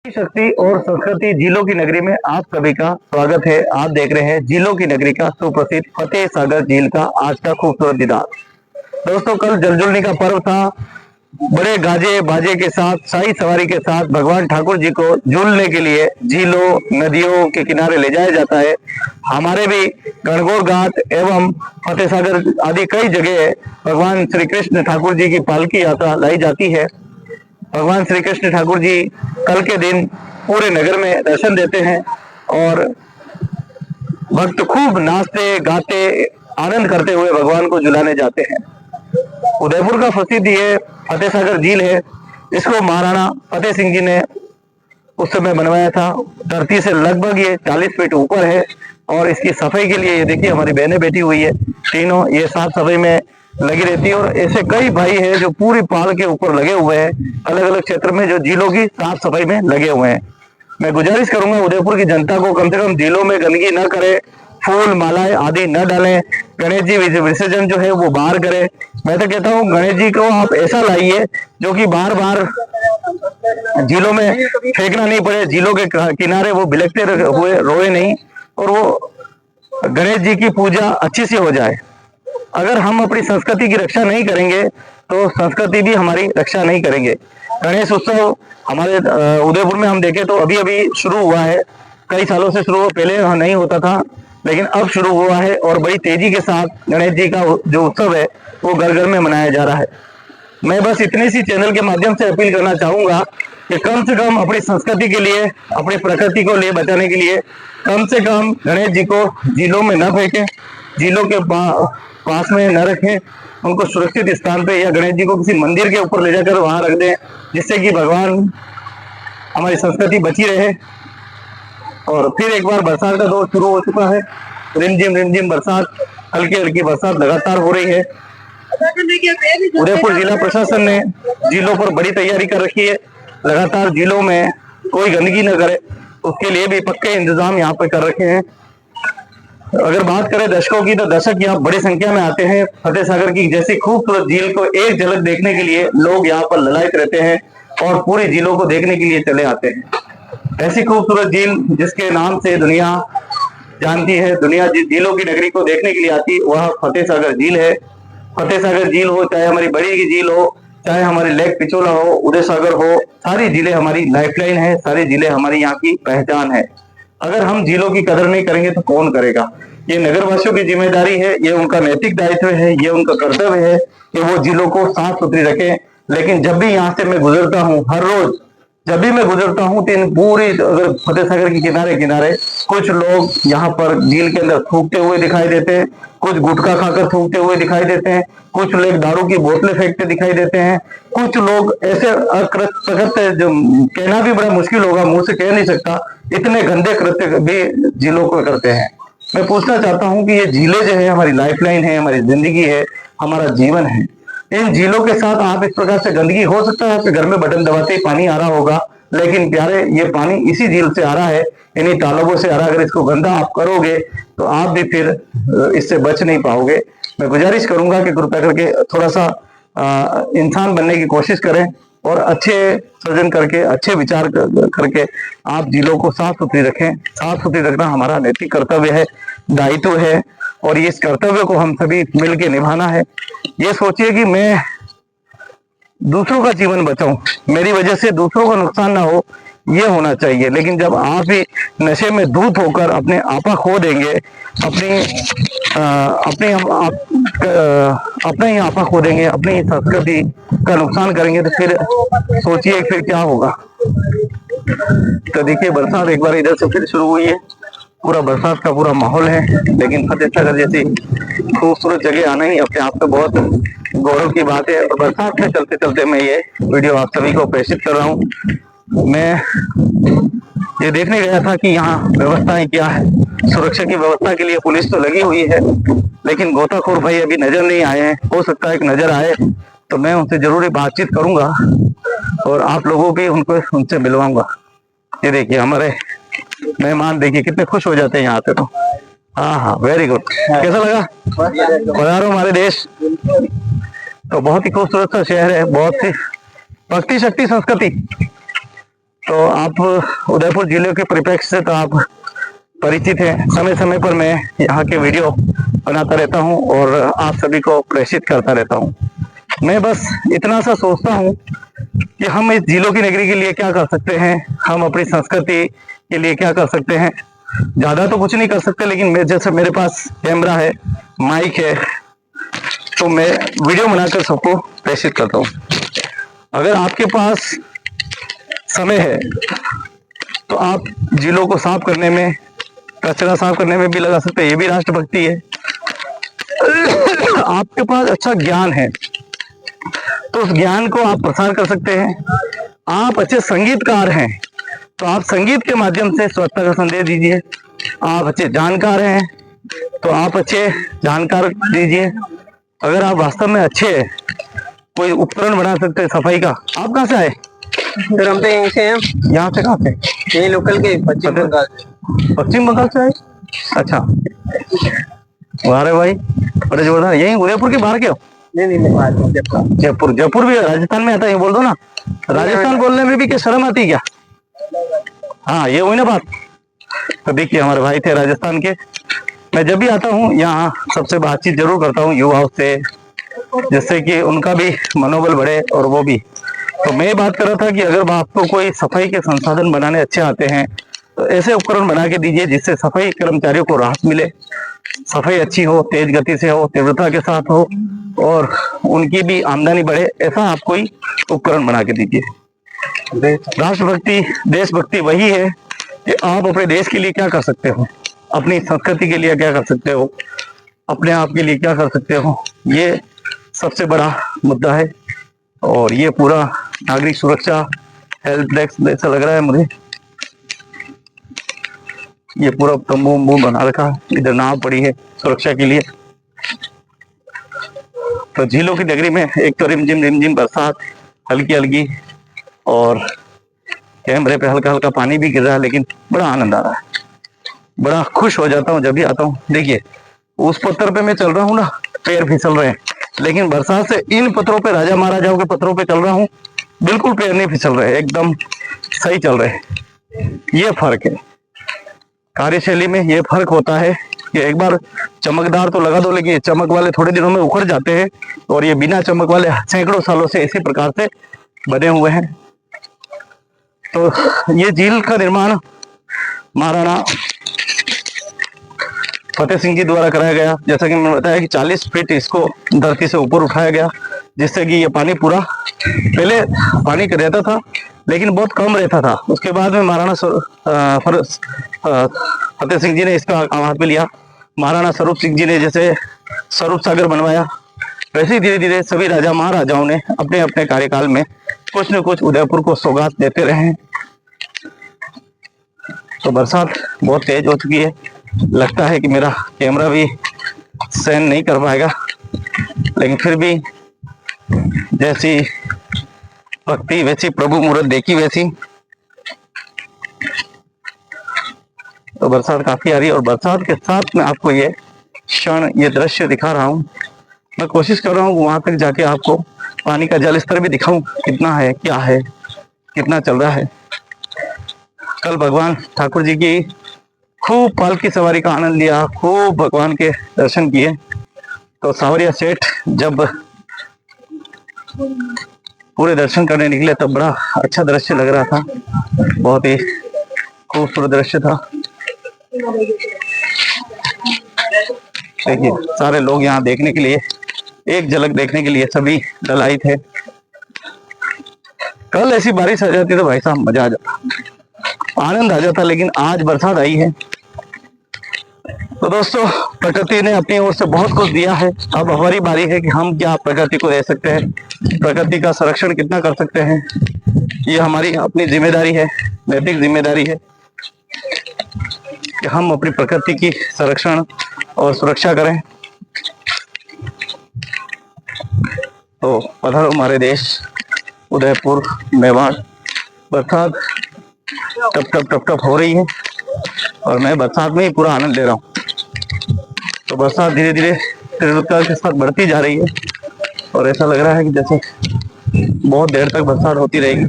शक्ति और संस्कृति झीलों की नगरी में आप सभी का स्वागत है। आप देख रहे हैं झीलों की नगरी का सुप्रसिद्ध फतेह सागर झील का आज का खूबसूरत दीदार। दोस्तों, कल जलजुलनी का पर्व था। बड़े गाजे बाजे के साथ, शाही सवारी के साथ भगवान ठाकुर जी को झूलने के लिए झीलों नदियों के किनारे ले जाया जाता है। हमारे भी गणगौर घाट एवं फतेह सागर आदि कई जगह भगवान श्री कृष्ण ठाकुर जी की पालकी यात्रा लाई जाती है। भगवान श्री कृष्ण ठाकुर जी कल के दिन पूरे नगर में दर्शन देते हैं और भक्त खूब नाचते गाते आनंद करते हुए भगवान को झुलाने जाते हैं। उदयपुर का प्रसिद्ध ये फतेह सागर झील है। इसको महाराणा फतेह सिंह जी ने उस समय बनवाया था। धरती से लगभग ये 40 फीट ऊपर है और इसकी सफाई के लिए ये देखिए हमारी बहनें बैठी हुई है, तीनों ये साफ सफाई में लगी रहती है। और ऐसे कई भाई हैं जो पूरी पहाड़ के ऊपर लगे हुए हैं, अलग अलग क्षेत्र में जो झीलों की साफ सफाई में लगे हुए हैं। मैं गुजारिश करूंगा उदयपुर की जनता को कम से कम झीलों में गंदगी न करे, फूल मालाएं आदि न डालें, गणेश जी विसर्जन जो है वो बाहर करें। मैं तो कहता हूँ गणेश जी को आप ऐसा लाइए जो कि बार बार झीलों में फेंकना नहीं पड़े, झीलों के किनारे वो बिलखते हुए रोए नहीं और वो गणेश जी की पूजा अच्छी सी हो जाए। अगर हम अपनी संस्कृति की रक्षा नहीं करेंगे तो संस्कृति भी हमारी रक्षा नहीं करेंगे। गणेश उत्सव हमारे उदयपुर में हम देखें तो अभी अभी शुरू हुआ है, कई सालों से शुरू हुआ, पहले नहीं होता था लेकिन अब शुरू हुआ है और बड़ी तेजी के साथ गणेश जी का जो उत्सव है वो घर घर में मनाया जा रहा है। मैं बस इतनी सी चैनल के माध्यम से अपील करना चाहूंगा कि कम से कम अपनी संस्कृति के लिए, अपनी प्रकृति को लिए बचाने के लिए कम से कम गणेश जी को झीलों में न फेंकें, झीलों के पास में न रखें, उनको सुरक्षित स्थान पे या गणेश जी को किसी मंदिर के ऊपर ले जाकर वहां रख दें, जिससे कि भगवान हमारी संस्कृति बची रहे। और फिर एक बार बरसात का दौर शुरू हो चुका है। रिमझिम बरसात, हल्की हल्की बरसात लगातार हो रही है। उदयपुर जिला प्रशासन ने झीलों पर बड़ी तैयारी कर रखी है। लगातार झीलों में कोई गंदगी न करे उसके लिए भी पक्के इंतजाम यहाँ पे कर रखे हैं। अगर बात करें दर्शकों की तो दर्शक यहाँ बड़ी संख्या में आते हैं। फतेह सागर की जैसी खूबसूरत झील को एक झलक देखने के लिए लोग यहाँ पर ललायत रहते हैं और पूरी झीलों को देखने के लिए चले आते हैं। ऐसी खूबसूरत झील जिसके नाम से दुनिया जानती है, दुनिया झीलों की नगरी को देखने के लिए आती, वह फतेह सागर झील है। फतेह सागर झील हो, चाहे हमारी बड़ी की झील हो, चाहे हमारी लेक पिछोला हो, उदय सागर हो, सारी झीलें हमारी लाइफलाइन है, सारी झीलें हमारी यहाँ की पहचान है। अगर हम झीलों की कदर नहीं करेंगे तो कौन करेगा? ये नगरवासियों की जिम्मेदारी है, ये उनका नैतिक दायित्व है, ये उनका कर्तव्य है कि वो झीलों को साफ सुथरी रखें। लेकिन जब भी यहाँ से मैं गुजरता हूँ, हर रोज जब भी मैं गुजरता हूँ तो इन पूरी अगर फतेह सागर के किनारे किनारे कुछ लोग यहाँ पर झील के अंदर थूकते हुए दिखाई देते हैं, कुछ गुटखा खाकर थूकते हुए दिखाई देते हैं, कुछ लोग दारू की बोतलें फेंकते दिखाई देते हैं, कुछ लोग ऐसे कृत्य जो कहना भी बड़ा मुश्किल होगा, मुंह से कह नहीं सकता, इतने गंदे कृत्य भी झीलों को करते हैं। मैं पूछना चाहता हूँ कि ये झीलें जो है हमारी लाइफलाइन है, हमारी जिंदगी है, हमारा जीवन है। इन झीलों के साथ आप इस प्रकार से गंदगी, हो सकता है आपके घर में बटन दबाते ही पानी आ रहा होगा, लेकिन प्यारे ये पानी इसी झील से आ रहा है, इन्हीं तालाबों से आ रहा है। अगर इसको गंदा आप करोगे तो आप भी फिर इससे बच नहीं पाओगे। मैं गुजारिश करूंगा कि कृपया करके थोड़ा सा इंसान बनने की कोशिश करें और अच्छे सृजन करके, अच्छे विचार करके आप झीलों को साफ सुथरी रखें। साफ सुथरी रखना हमारा नैतिक कर्तव्य है, दायित्व है और इस कर्तव्य को हम सभी मिलकर निभाना है। ये सोचिए कि मैं दूसरों का जीवन बचाऊं, मेरी वजह से दूसरों का नुकसान ना हो, ये होना चाहिए। लेकिन जब आप ही नशे में धूत होकर अपने आपा खो देंगे, अपना ही आपा खो देंगे, अपनी संस्कृति का नुकसान करेंगे तो फिर सोचिए फिर क्या होगा। तो देखिए बरसात एक बार इधर से फिर शुरू हुई है, पूरा बरसात का पूरा माहौल है। लेकिन फतेह सागर जैसी खूबसूरत जगह आना ही अपने आप में बहुत गौरव की बात है। और बरसात में चलते चलते मैं ये वीडियो आप सभी को प्रेषित कर रहा हूँ। मैं ये देखने गया था कि यहाँ व्यवस्थाएं क्या है। सुरक्षा की व्यवस्था के लिए पुलिस तो लगी हुई है, लेकिन गोताखोर भाई अभी नजर नहीं आए हैं। हो सकता है कि नजर आए तो मैं उनसे जरूरी बातचीत करूंगा और आप लोगों भी उनसे मिलवाऊंगा। ये देखिए हमारे मेहमान देखिए कितने खुश हो जाते हैं यहाँ पे। तो हाँ, वेरी गुड। कैसा लगा? पधारो हमारे देश। तो बहुत ही खूबसूरत सा शहर है, बहुत सी भक्ति शक्ति संस्कृति तो आप उदयपुर जिले के परिप्रेक्ष्य से तो आप परिचित हैं। समय समय पर मैं यहाँ के वीडियो बनाता रहता हूँ और आप सभी को प्रेषित करता रहता हूँ। मैं बस इतना सा सोचता हूँ कि हम इस झीलों की नगरी के लिए क्या कर सकते हैं, हम अपनी संस्कृति के लिए क्या कर सकते हैं। ज्यादा तो कुछ नहीं कर सकते, लेकिन जैसे मेरे पास कैमरा है, माइक है, तो मैं वीडियो बनाकर सबको प्रेषित करता हूँ। अगर आपके पास समय है तो आप झीलों को साफ करने में, कचरा साफ करने में भी लगा सकते हैं, ये भी राष्ट्रभक्ति है। आपके पास अच्छा ज्ञान है तो उस ज्ञान को आप प्रसार कर सकते हैं। आप अच्छे संगीतकार हैं तो आप संगीत के माध्यम से स्वच्छता का संदेश दीजिए। आप अच्छे जानकार हैं तो आप अच्छे जानकार दीजिए। अगर आप वास्तव में अच्छे कोई उपकरण बना सकते हैं सफाई का। आप कहाँ से आए? सर हम तो यहीं से हैं। यहाँ से कहाँ से? यही लोकल के पश्चिम बंगाल। पश्चिम बंगाल से आए? अच्छा, वाह रे भाई, बड़े जोरदार। यही उदयपुर के बाहर के हो? नहीं, जयपुर। जयपुर भी राजस्थान में आता है, ये बोल दो ना। राजस्थान बोलने में भी क्या शर्म आती है क्या? हाँ, ये हुई ना बात। तो देखिए, हमारे भाई थे राजस्थान के। मैं जब भी आता हूँ यहाँ सबसे बातचीत जरूर करता हूँ युवाओं से, जिससे कि उनका भी मनोबल बढ़े और वो भी। तो मैं बात कर रहा था कि अगर आपको कोई सफाई के संसाधन बनाने अच्छे आते हैं तो ऐसे उपकरण बना के दीजिए जिससे सफाई कर्मचारियों को राहत मिले, सफाई अच्छी हो, तेज गति से हो, तीव्रता के साथ हो और उनकी भी आमदनी बढ़े। ऐसा आप कोई उपकरण बना के दीजिए। राष्ट्रभक्ति, देशभक्ति वही है कि आप अपने देश के लिए क्या कर सकते हो, अपनी संस्कृति के लिए क्या कर सकते हो, अपने आप के लिए क्या कर सकते हो। ये सबसे बड़ा मुद्दा है। और ये पूरा नागरिक सुरक्षा हेल्प डेस्क ऐसा लग रहा है मुझे। ये पूरा तंबू बना रखा है, इधर नाव पड़ी है सुरक्षा के लिए। तो झीलों की नगरी में एक तो रिमझिम बरसात, हल्की हल्की, और कैमरे पे हल्का हल्का पानी भी गिर रहा है, लेकिन बड़ा आनंद आ रहा है। बड़ा खुश हो जाता हूँ जब भी आता हूँ। देखिए, उस पत्थर पे मैं चल रहा हूँ ना, पैर फिसल रहे हैं, लेकिन बरसात से इन पत्थरों पे, राजा महाराजाओं के पत्थरों पे चल रहा हूँ, बिल्कुल पैर नहीं फिसल रहे, एकदम सही चल रहे। ये फर्क है कार्यशैली में। ये फर्क होता है कि एक बार चमकदार तो लगा दो, लेकिन ये चमक वाले थोड़े दिनों में उखड़ जाते हैं, और ये बिना चमक वाले सैकड़ों सालों से इसी प्रकार से बने हुए हैं। तो ये झील का निर्माण महाराणा फतेह सिंह जी द्वारा कराया गया। जैसा कि मैंने बताया कि 40 फीट इसको धरती से ऊपर उठाया गया, जिससे कि ये पानी पूरा, पहले पानी रहता था लेकिन बहुत कम रहता था। उसके बाद में महाराणा फतेह सिंह जी ने इसका हाथ में लिया। महाराणा स्वरूप सिंह जी ने जैसे स्वरूप सागर बनवाया, वैसे ही धीरे धीरे सभी राजा महाराजाओं ने अपने अपने कार्यकाल में कुछ न कुछ उदयपुर को सौगात देते रहे। तो बरसात बहुत तेज हो चुकी है, लगता है कि मेरा कैमरा भी सहन नहीं कर पाएगा, लेकिन फिर भी जैसी भक्ति वैसी प्रभु मुहूर्त देखी वैसी। तो बरसात काफी आ रही है, और बरसात के साथ मैं आपको ये क्षण, ये दृश्य दिखा रहा हूँ। मैं कोशिश कर रहा हूँ वहां तक जाके आपको पानी का जल स्तर भी दिखाऊं, कितना है, क्या है, कितना चल रहा है। कल भगवान ठाकुर जी की खूब पालकी सवारी का आनंद लिया, खूब भगवान के दर्शन किए। तो सावरिया सेठ जब पूरे दर्शन करने निकले तब बड़ा अच्छा दृश्य लग रहा था, बहुत ही खूबसूरत दृश्य था। देखिए, सारे लोग यहाँ देखने के लिए, एक झलक देखने के लिए सभी ललायित थे। कल ऐसी बारिश आ जाती तो भाई साहब मजा आ जाता, आनंद आ जाता, लेकिन आज बरसात आई है। तो दोस्तों, प्रकृति ने अपनी ओर से बहुत कुछ दिया है, अब हमारी बारी है कि हम क्या प्रकृति को दे सकते हैं, प्रकृति का संरक्षण कितना कर सकते हैं। ये हमारी अपनी जिम्मेदारी है, नैतिक जिम्मेदारी है कि हम अपनी प्रकृति की संरक्षण और सुरक्षा करें। तो पधारो हमारे देश उदयपुर, मेवाड़। बरसात टप टप टप टप हो रही है और मैं बरसात में ही पूरा आनंद ले रहा हूँ। तो बरसात धीरे धीरे तीव्रता के साथ बढ़ती जा रही है और ऐसा लग रहा है कि जैसे बहुत देर तक बरसात होती रहेगी।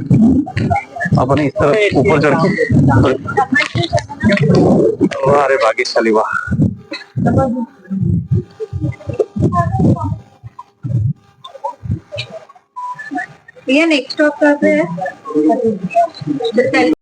अपन इस तरफ ऊपर चढ़ के वाह अरे भाग्यशाली वाह। ये नेक्स्ट स्टॉप कहाँ पे है?